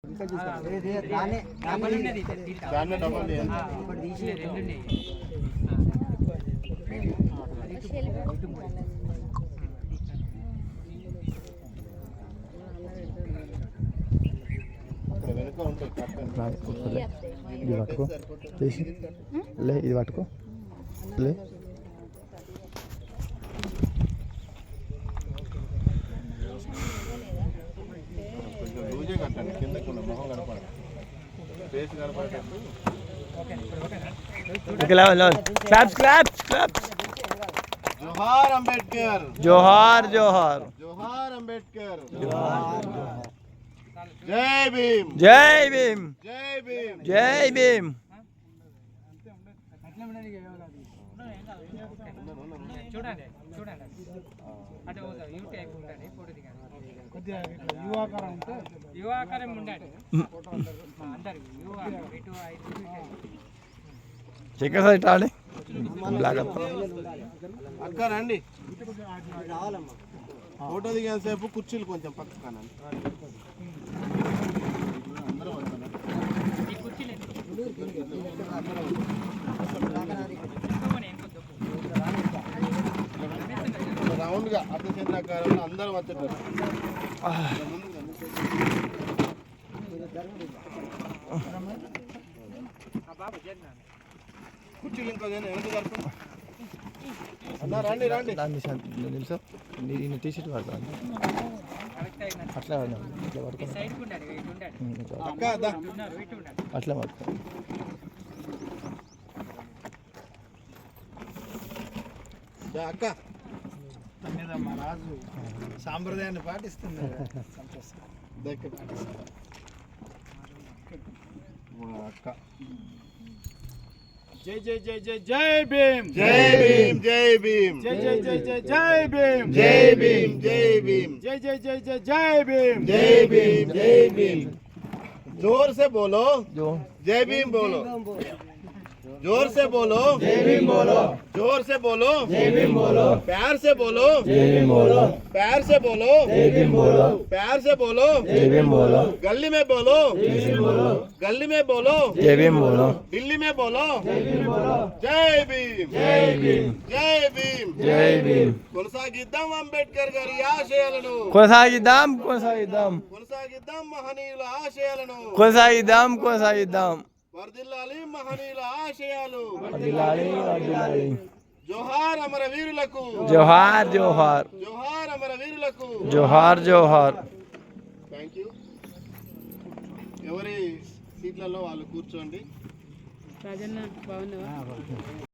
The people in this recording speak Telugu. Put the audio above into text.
ఇది పట్టుకో లే, ఇది పట్టుకో లే. जोहार अंबेडकर, जोहार जोहार जोहार अंबेडकर, जय भीम, जय भीम, जय भीम, जय भीम. చూడండి చూడండి అటు యూ టైప్ ఉంటుంది ఫోటో దిగాలి కొద్దిగా యువాకారం ఉండాలి అందరికి యువాకారం ఇటు చికెన్ సైట్ రాండి అక్క రండి ఫోటో దిగే సేపు కుర్చీలు కొంచెం పక్క కానండి. రౌండ్ గా అర్ధచంద్రాకారంలో అందరూ వచ్చేటారు. కుర్చీలు ఇంకో వెనక జరుపు అన్న. రండి రండి నిమిషం టీషర్ట్ పడతాను అట్లా ఇట్లా పడుకో అట్లా పడుకో. అక్క మా రాజు సాంప్రదాయాన్ని పాటిస్తుంది. అక్క జై జై జై జై జై భీమ్, జై భీమ్, జై భీమ్, జై జై జై జై జై భీమ్, జై భీమ్, జై భీమ్, జై జై జై జై జై భీమ్, जय भीम, जय भीम. जोर से बोलो, जो जय भीम बोलो. जोर से बोलो, जय भीम बोलो, जोर से बोलो, जय भीम बोलो, प्यार से बोलो, जय भीम बोलो, प्यार से बोलो, जय भीम बोलो, प्यार से बोलो, जय भीम बोलो, गली में बोलो, जय भीम बोलो, गली में बोलो, जय भीम बोलो, दिल्ली में बोलो, जय भीम बोलो, जय भीम, जय भीम, जय भीम, जय भीम. కొనసాగిద్దాం అంబేద్కర్ గారి ఆశయాలను, కొనసాగిద్దాం కొనసాగిద్దాం కొనసాగిద్దాం మహనీయుల ఆశయాలను, కొనసాగిద్దాం కొనసాగిద్దాం. వర్ధిల్లాలి మహనీయుల ఆశయాలు. వర్ధిల్లాలి వర్ధిల్లాలి. జోహార్ అమర వీరులకు, జోహార్ జోహార్ జోహార్ అమర వీరులకు. జోహార్ జోహార్. Thank you. ఎవరి సీట్లలో వాళ్ళు కూర్చోండి. రాజన్న బాగున్నావా?